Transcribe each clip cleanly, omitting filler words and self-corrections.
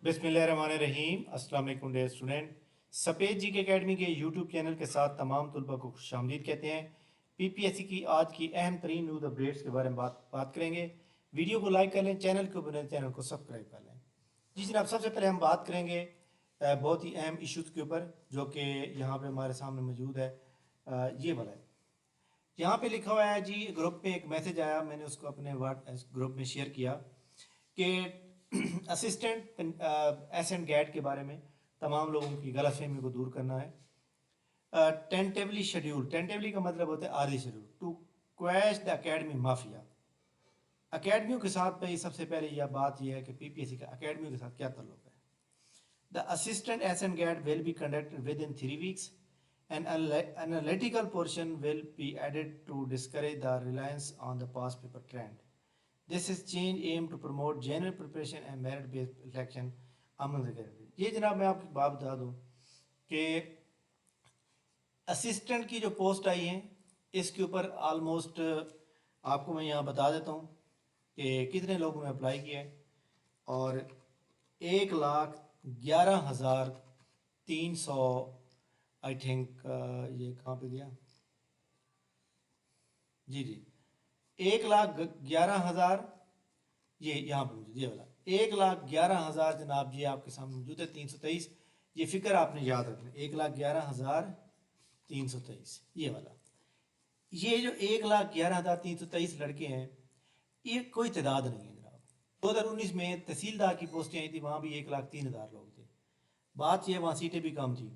बिस्मिल्लाहिर्रहमानिर्रहीम। अस्सलाम वालेकुम डियर स्टूडेंट। सफ़ेद जी के अकेडमी के यूट्यूब चैनल के साथ तमाम तलबा को खुशामदीद कहते हैं। पीपीएससी की आज की अहम तरीन न्यूज़ अपडेट्स के बारे में बात करेंगे। वीडियो को लाइक कर लें, चैनल को बने चैनल को सब्सक्राइब कर लें। जी जनाब, सबसे पहले हम बात करेंगे बहुत ही अहम इशूज़ के ऊपर जो कि यहाँ पे हमारे सामने मौजूद है। ये वाला है, यहाँ पे लिखा हुआ है जी, ग्रुप पे एक मैसेज आया, मैंने उसको अपने ग्रुप में शेयर किया कि असिस्टेंट एस एंड गैट के बारे में तमाम लोगों की गलतफहमी को दूर करना है। टेंटेवली शेड्यूल, टेंटेवली का मतलब होता है early schedule, to quash the academy mafia. अकेडमियों के साथ भाई सबसे पहले यह बात यह है कि पीपीएससी का अकेडमियों के साथ क्या ताल्लुक है। The assistant S and GAT will be conducted within 3 weeks. An analytical portion will be added to discourage the reliance on the past paper trend. This is change aimed to promote genuine preparation and merit-based selection among the candidates. ये जनाब मैं आपको बात बता दूं कि assistant की जो पोस्ट आई है इसके ऊपर ऑलमोस्ट आपको मैं यहाँ बता देता हूँ कि कितने लोगों ने अप्लाई किया है। और 1,11,300 आई थिंक, ये कहाँ पे गया जी, 1,11,000, ये यहाँ पे मौजूद, ये वाला 1,11,000 जनाब जी आपके सामने मौजूद है। 323, ये फिक्र आपने याद रखना, 1,11,323 ये वाला। ये जो 1,11,323 लड़के हैं ये कोई तादाद नहीं है जनाब। 2019 में तहसीलदार की पोस्टें आई थी, वहाँ भी 1,03,000 लोग थे। बात यह वहाँ सीटें भी कम थी।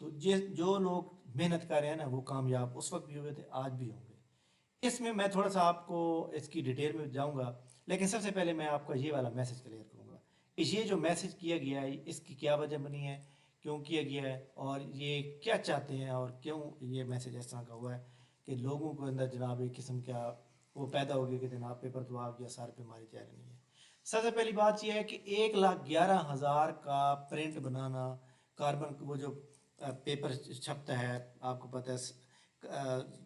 तो जो लोग मेहनत कर रहे हैं ना वो कामयाब उस वक्त भी हुए थे, आज भी होंगे। इसमें मैं थोड़ा सा आपको इसकी डिटेल में जाऊंगा, लेकिन सबसे पहले मैं आपका ये वाला मैसेज क्लियर करूंगा कि ये जो मैसेज किया गया है इसकी क्या वजह बनी है, क्यों किया गया है और ये क्या चाहते हैं और क्यों ये मैसेज इस तरह का हुआ है कि लोगों को अंदर जनाब एक किस्म का वो पैदा हो गया कि जनाब पेपर तो आ गया, सर पे हमारी तैयारी नहीं है। सबसे पहली बात यह है कि 1,11,000 का प्रिंट बनाना, कार्बन वो जो पेपर छपता है आपको पता है,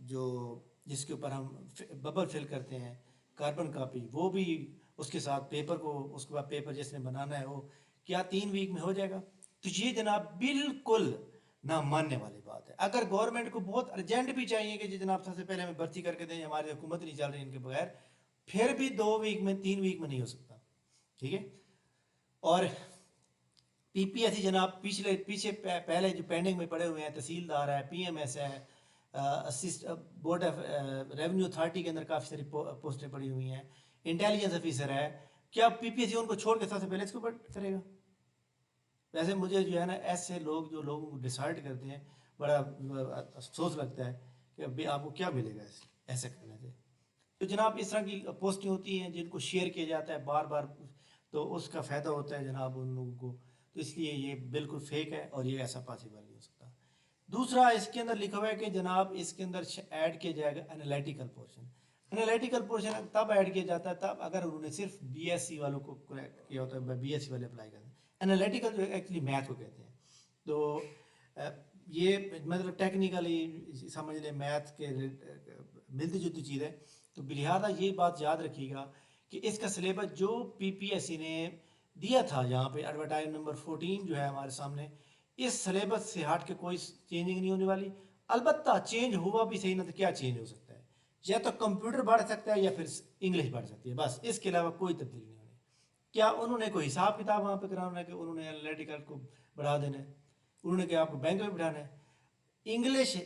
जो जिसके ऊपर हम बबल फिल करते हैं, कार्बन कापी, वो भी उसके साथ पेपर को, उसके बाद पेपर जिसने बनाना है वो क्या 3 वीक में हो जाएगा? तो ये जनाब बिल्कुल ना मानने वाली बात है। अगर गवर्नमेंट को बहुत अर्जेंट भी चाहिए कि जी जनाब सबसे पहले हमें भर्ती करके दें, हमारी हुकूमत नहीं चल रही इनके बगैर, फिर भी 2 वीक में 3 वीक में नहीं हो सकता, ठीक है। और पीपीएससी जनाब पीछे पहले जो पेंडिंग में पड़े हुए हैं, तहसीलदार है, पीएमएस है, assist board of revenue authority के अंदर काफ़ी सारी पोस्टें पड़ी हुई हैं, इंटेलिजेंस ऑफिसर है, क्या पीपीएससी उनको छोड़ के सबसे पहले इसके ऊपर करेगा? वैसे मुझे जो है ना ऐसे लोग जो लोगों को डिसाइड करते हैं बड़ा अफसोस लगता है कि अभी आपको क्या मिलेगा ऐसे करने से। तो जनाब इस तरह की पोस्टें होती हैं जिनको शेयर किया जाता है बार बार, तो उसका फ़ायदा होता है जनाब उन लोगों को। तो इसलिए ये बिल्कुल फेक है और ये ऐसा पॉसिबल नहीं हो सकता। दूसरा, इसके अंदर लिखा हुआ है कि जनाब इसके अंदर ऐड किया जाएगा एनालिटिकल पोर्शन। एनालिटिकल पोर्शन तब ऐड किया जाता है तब अगर उन्होंने सिर्फ बीएससी वालों को किया होता है, बीएससी वाले अप्लाई करते हैं। एनालिटिकल जो एक्चुअली मैथ को कहते हैं। तो ये मतलब टेक्निकली समझ लें मैथ के मिलती जुलती चीज़ है। तो लिहाजा ये बात याद रखिएगा कि इसका सिलेबस जो पीपीएससी ने दिया था यहाँ पे एडवर्टाइज नंबर 14 जो है हमारे सामने, इस सिलेबस से हट के कोई चेंजिंग नहीं होने वाली। अलबत्ता चेंज हुआ भी सही ना तो क्या चेंज हो सकता है, या तो कंप्यूटर बढ़ सकता है या फिर इंग्लिश बढ़ सकती है, बस इसके अलावा कोई तब्दीली नहीं होनी। क्या उन्होंने कोई हिसाब किताब वहाँ पे कराना है कि उन्होंने एनालिटिकल को बढ़ा देना है, उन्होंने क्या आपको बैंक में बिठाना है? इंग्लिश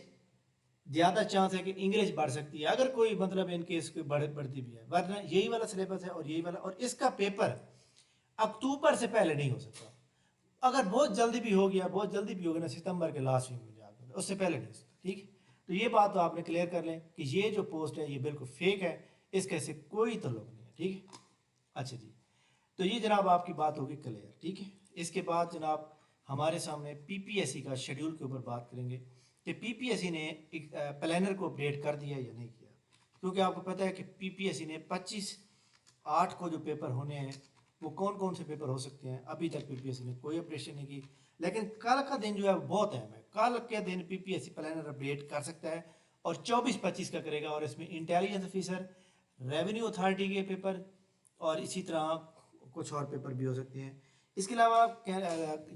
ज़्यादा चांस है कि इंग्लिश बढ़ सकती है अगर कोई मतलब इनकेस कोई बढ़ती भी है, वरना यही वाला सिलेबस है और यही वाला। और इसका पेपर अक्टूबर से पहले नहीं हो सकता। अगर बहुत जल्दी भी हो गया, बहुत जल्दी भी होगा ना, सितंबर के लास्ट वीक में जाकर, उससे पहले नहीं हो सकता, ठीक है। तो ये बात तो आपने क्लियर कर लें कि ये जो पोस्ट है ये बिल्कुल फेक है, इसके से कोई ताल्लुक नहीं है, ठीक है। अच्छा जी, तो ये जनाब आपकी बात होगी क्लियर, ठीक है। इसके बाद जनाब हमारे सामने पीपीएससी का शेड्यूल के ऊपर बात करेंगे कि पीपीएससी ने एक प्लानर को अपडेट कर दिया या नहीं किया। क्योंकि आपको पता है कि पीपीएससी ने 25/8 को जो पेपर होने हैं वो कौन कौन से पेपर हो सकते हैं, अभी तक पीपीएससी ने कोई अपडेशन नहीं की। लेकिन कल का दिन जो है वो बहुत अहम है। कल के दिन पीपीएससी प्लानर अपडेट कर सकता है और 24-25 का करेगा, और इसमें इंटेलिजेंस ऑफिसर, रेवेन्यू अथॉरिटी के पेपर और इसी तरह कुछ और पेपर भी हो सकते हैं। इसके अलावा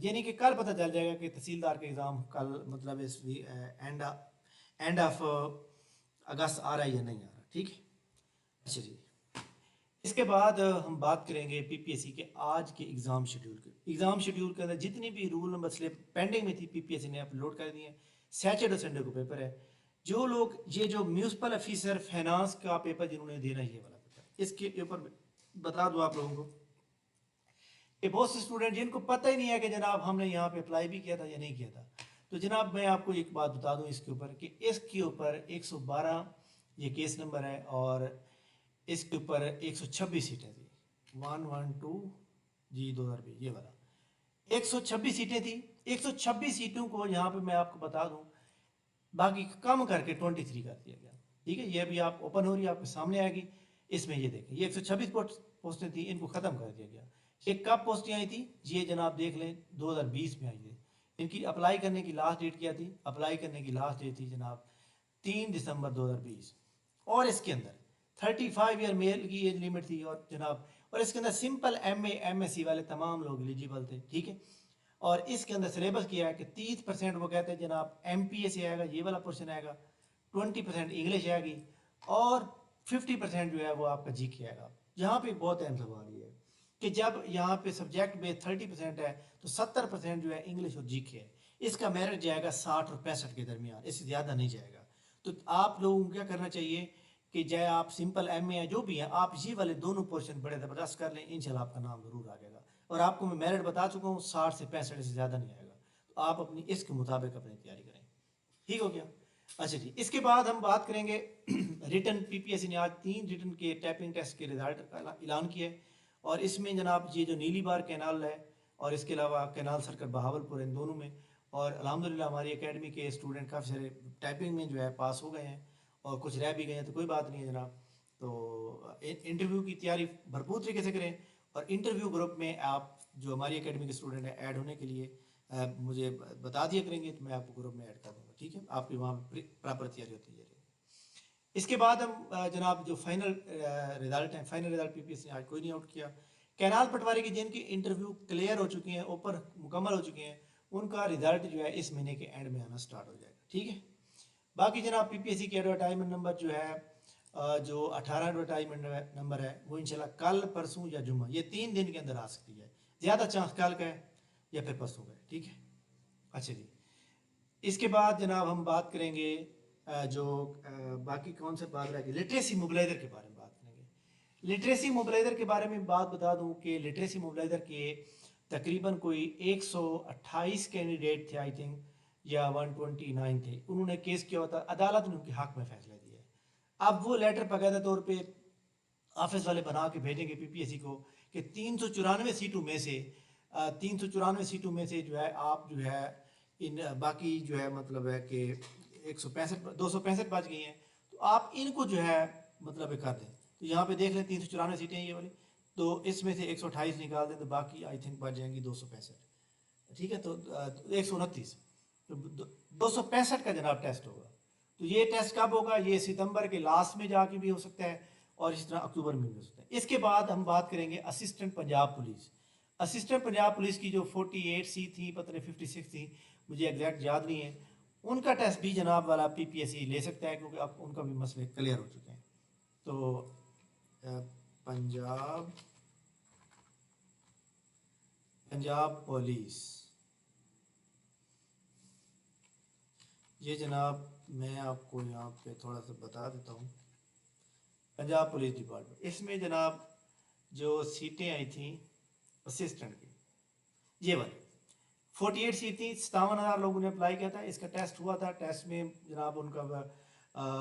यानी कि कल पता चल जाएगा कि तहसीलदार का एग्ज़ाम कल मतलब इस एंड ऑफ अगस्त आ रहा है या नहीं आ रहा, ठीक है। अच्छा जी, इसके बाद हम बात करेंगे पीपीएससी के आज के एग्ज़ाम शेड्यूल के। एग्ज़ाम शेड्यूल के अंदर जितनी भी रूल मसले पेंडिंग में थी पीपीएससी ने अपलोड कर दिए हैं। सैटरडे संडे को पेपर है। जो लोग ये जो म्यूनसिपल ऑफिसर फाइनेंस का पेपर जिन्होंने देना है, ये वाला पेपर, इसके ऊपर बता दूँ आप लोगों को कि बहुत से स्टूडेंट जिनको पता ही नहीं है कि जनाब हमने यहाँ पे अप्लाई भी किया था या नहीं किया था। तो जनाब मैं आपको एक बात बता दूँ इसके ऊपर कि इसके ऊपर 112 ये केस नंबर है और इसके ऊपर 126 सीटें थी। 112 जी 2020 ये वाला 126 सीटें थी। 126 सीटों को यहाँ पे मैं आपको बता दूँ बाकी कम करके 23 कर दिया गया, ठीक है। ये अभी आप ओपन हो रही है, आपके सामने आएगी। इसमें ये देखें, ये 126 पोस्टें थी, इनको ख़त्म कर दिया गया। ये कब पोस्टें आई थी, ये जनाब देख लें 2020 में आई थी। इनकी अप्लाई करने की लास्ट डेट क्या थी? अप्लाई करने की लास्ट डेट थी जनाब 3 दिसंबर 2020। और इसके अंदर 35 ईयर मेल की एज लिमिट थी और जनाब, और इसके अंदर सिंपल MA MSc वाले तमाम लोग एलिजिबल थे, ठीक है। और इसके अंदर सिलेबस किया है कि 30% वो कहते हैं जनाब MPA से आएगा, ये वाला पोर्शन आएगा, 20% इंग्लिश आएगी और 50% जो है वो आपका GK आएगा। यहाँ पे बहुत अहम सवाल ये है कि जब यहाँ पे सब्जेक्ट बेस 30% है तो 70% जो है इंग्लिश और GK है। इसका मेरिट जाएगा 60 और 65 के दरमियान, इससे ज़्यादा नहीं जाएगा। तो आप लोगों को क्या करना चाहिए कि चाहे आप सिंपल MA है जो भी है, आप ये वाले दोनों पोर्शन बड़े ज़बरदस्त कर लें, इंशाल्लाह आपका नाम ज़रूर आ जाएगा। और आपको मैं मेरिट बता चुका हूँ 60 से 65 से ज़्यादा नहीं आएगा। तो आप अपनी इसके मुताबिक अपनी तैयारी करें, ठीक हो गया। अच्छा जी, इसके बाद हम बात करेंगे रिटर्न। पीपीएससी ने आज 3 रिटर्न के टाइपिंग टेस्ट के रिजल्ट का ऐलान किया है और इसमें जनाब ये जो नीली बार कैनाल है और इसके अलावा कैनाल सर्कल बहावलपुर, इन दोनों में। और अल्हम्दुलिल्लाह हमारी एकेडमी के स्टूडेंट काफ़ी सारे टाइपिंग में जो है पास हो गए हैं और कुछ रह भी गए हैं, तो कोई बात नहीं है जनाब। तो इंटरव्यू की तैयारी भरपूर तरीके से करें और इंटरव्यू ग्रुप में आप जो हमारी एकेडमी के स्टूडेंट हैं ऐड होने के लिए मुझे बता दिया करेंगे, तो मैं आपको ग्रुप में ऐड कर दूँगा, ठीक है। आपकी वहाँ प्रॉपर तैयारी होती है। इसके बाद हम जनाब जो फाइनल रिजल्ट हैं, फाइनल रिजल्ट पीपीएससी ने आज कोई नहीं आउट किया। कैनाल पटवारी की जिनकी इंटरव्यू क्लियर हो चुकी हैं, ऊपर मुकम्मल हो चुके हैं, उनका रिजल्ट जो है इस महीने के एंड में आना स्टार्ट हो जाएगा, ठीक है। बाकी जनाब पीपीएससी के एडवर्टाइजमेंट नंबर जो है जो 18 एडवर्टाइजमेंट नंबर है वो इंशाल्लाह कल, परसों या जुम्मा, ये 3 दिन के अंदर आ सकती है। ज़्यादा चांस कल का है या फिर परसों का है, ठीक है। अच्छा जी, इसके बाद जनाब हम बात करेंगे जो बाकी कौन से बात रहेगी, लिटरेसी मोबिलाइजर के बारे में बात करेंगे। लिटरेसी मोबिलाइजर के बारे में बात बता दूं कि लिटरेसी मोबिलाइजर के तकरीबन कोई 128 कैंडिडेट थे आई थिंक, या 129 थे। उन्होंने केस किया होता, अदालत ने उनके हक में फैसला दिया है। अब वो लेटर बाकायदा तौर पे ऑफिस वाले बना के भेजेंगे पीपीएससी को कि 394 सीटों में से 394 सीटों में से जो है आप जो है इन बाकी जो है मतलब है कि 265 बच गई हैं, तो आप इनको जो है मतलब कर दें। तो यहाँ पे देख लें 394 सीटें ये वाली, तो इसमें से 128 निकाल दें तो बाकी आई थिंक बच जाएंगी 265, ठीक है। तो 129, तो 265 का जनाब टेस्ट होगा। तो ये टेस्ट कब होगा? ये सितंबर के लास्ट में जाके भी हो सकता है और इस तरह अक्टूबर में भी हो सकता है। इसके बाद हम बात करेंगे assistant Punjab police. Assistant Punjab police की जो 48 सी थी, पता नहीं 56 थी, मुझे एग्जैक्ट याद नहीं है। उनका टेस्ट भी जनाब वाला पीपीएससी ले सकता है क्योंकि अब उनका भी मसले क्लियर हो चुके हैं। तो पंजाब पुलिस, ये जनाब मैं आपको यहाँ पे थोड़ा सा बता देता हूँ। पंजाब पुलिस डिपार्टमेंट, इसमें जनाब जो सीटें आई थी असिस्टेंट की, ये वाली 48 सीट थी, 57,000 लोगों ने अप्लाई किया था। इसका टेस्ट हुआ था, टेस्ट में जनाब उनका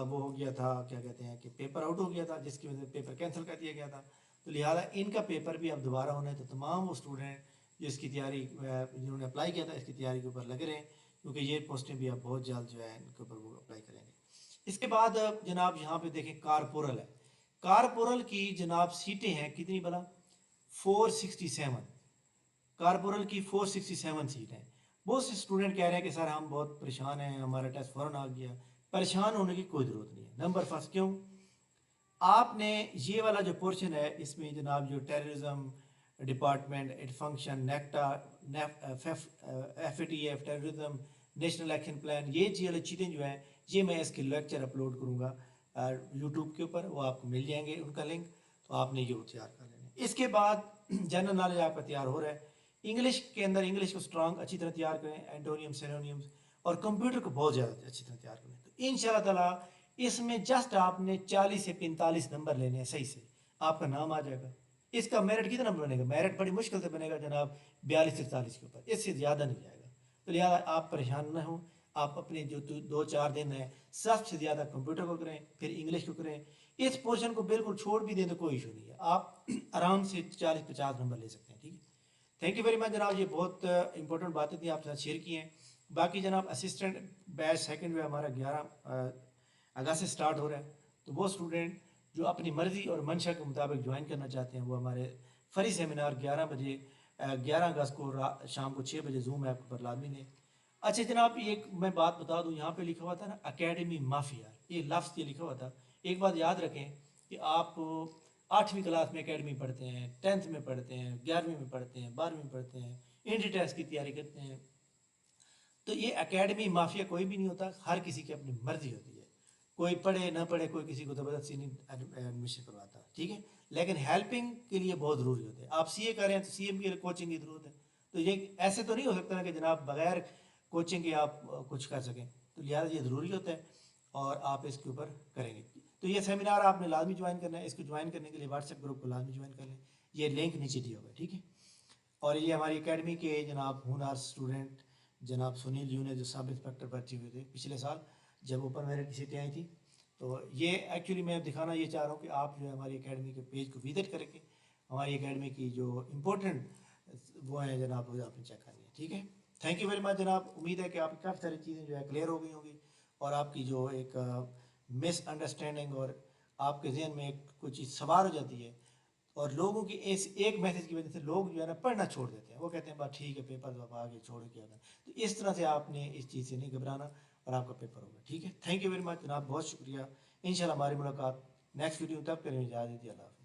वो हो गया था, क्या कहते हैं कि पेपर आउट हो गया था, जिसकी वजह से पेपर कैंसिल कर दिया गया था। तो लिहाजा इनका पेपर भी अब दोबारा होना है। तो तमाम वो स्टूडेंट जो इसकी तैयारी जिन्होंने अप्लाई किया था इसकी तैयारी के ऊपर लगे रहें क्योंकि ये पोस्टें भी अब बहुत जल्द जो है इनके ऊपर वो अप्लाई करेंगे। इसके बाद जनाब यहाँ पे देखें कारपोरल है। कारपोरल की जनाब सीटें हैं कितनी भला? 467। कारपोरल की 467 सीट है। बहुत से स्टूडेंट कह रहे हैं कि सर हम बहुत परेशान हैं, हमारा टेस्ट फ़ौरन आ गया। परेशान होने की कोई ज़रूरत नहीं है। नंबर फर्स्ट, क्यों? आपने ये वाला जो पोर्शन है इसमें जनाब जो terrorism, department, it function, NACTA, FATF, terrorism, national action plan, ये चीज़ें जो हैं ये मैं इसके लेक्चर अपलोड करूँगा यूट्यूब के ऊपर, वो आपको मिल जाएंगे उनका लिंक, तो आपने ये वो तैयार कर लेना। इसके बाद जनरल नॉलेज आपका तैयार हो रहा है। इंग्लिश के अंदर इंग्लिश को स्ट्रांग अच्छी तरह तैयार करें, एंटोनियम, सिनोनियम्स, और कंप्यूटर को बहुत ज़्यादा अच्छी तरह तैयार करें। तो इंशाल्लाह ताला इसमें जस्ट आपने 40 से 45 नंबर लेने हैं सही से, आपका नाम आ जाएगा। इसका मेरिट कितना बनेगा? मेरिट बड़ी मुश्किल से बनेगा जनाब 42 से 40 के ऊपर, इससे ज़्यादा नहीं जाएगा। तो लिहाजा आप परेशान न हो, आप अपने जो 2-4 दिन है सबसे ज़्यादा कंप्यूटर को करें, फिर इंग्लिश को करें। इस पोर्शन को बिल्कुल छोड़ भी दें तो कोई इशू नहीं है, आप आराम से 40-50 नंबर ले सकते हैं। ठीक है, थैंक यू वेरी मच जनाब, ये बहुत इंपॉर्टेंट बातें थी आपके साथ शेयर की हैं। बाकी जनाब असिस्टेंट बैच सेकंड में हमारा 11 अगस्त से स्टार्ट हो रहा है, तो वो स्टूडेंट जो अपनी मर्ज़ी और मंशा के मुताबिक ज्वाइन करना चाहते हैं वो हमारे फ्री सेमिनार 11 बजे 11 अगस्त को शाम को 6 बजे जूम ऐप पर लाजमी लें। अच्छा जनाब, एक मैं बात बता दूं, यहाँ पे लिखा हुआ था ना एकेडमी माफिया, ये लफ्ज़ ये लिखा हुआ था। एक बात याद रखें कि आप 8वीं क्लास में एकेडमी पढ़ते हैं, 10th में पढ़ते हैं, 11वीं में पढ़ते हैं, 12वीं में पढ़ते हैं, इंटर टेस्ट की तैयारी करते हैं, तो ये एकेडमी माफिया कोई भी नहीं होता, हर किसी की अपनी मर्जी होती है। कोई पढ़े ना पढ़े, कोई किसी को ज़बरदस्ती नहीं एडमिशन करवाता, ठीक है। लेकिन हेल्पिंग के लिए बहुत ज़रूरी होता है। आप सीए कर रहे हैं तो सीए के लिए कोचिंग की ज़रूरत है। तो ये ऐसे तो नहीं हो सकता ना कि जनाब बगैर कोचिंग के आप कुछ कर सकें, तो लिहाजा ये ज़रूरी होता है और आप इसके ऊपर करेंगे। तो ये सेमिनार आपने लाजमी ज्वाइन करना है। इसको ज्वाइन करने के लिए व्हाट्सएप ग्रुप को लाजमी ज्वाइन कर लें, ये लिंक नीचे दिया हुआ है, ठीक है। और ये हमारी एकेडमी के जनाब हुनर स्टूडेंट जनाब सुनील जी ने जो सब इंस्पेक्टर भर्ती हुए थे पिछले साल जब ऊपर मेरिट की सीटें आई थी, तो ये एक्चुअली मैं दिखाना ये चाह रहा हूँ कि आप जो है हमारी एकेडमी के पेज को विजिट करके हमारी एकेडमी की जो इम्पोर्टेंट वो है जनाब वो आपने चेक करनी है, ठीक है। थैंक यू वेरी मच जनाब, उम्मीद है कि आपकी काफ़ी सारी चीज़ें जो है क्लियर हो गई होंगी और आपकी जो एक मिसअंडरस्टैंडिंग और आपके जहन में एक कोई चीज़ सवार हो जाती है और लोगों की इस एक मैसेज की वजह से लोग जो है ना पढ़ना छोड़ देते हैं। वो कहते हैं बस ठीक है पेपर तो आगे छोड़ के आना। तो इस तरह से आपने इस चीज़ से नहीं घबराना और आपका पेपर होगा, ठीक है। थैंक यू वेरी मच जनाब, बहुत शुक्रिया। इंशाल्लाह हमारी मुलाकात नेक्स्ट वीडियो, तब करेंगे। इजाज़त दीजिए, अल्लाह हाफ़िज़।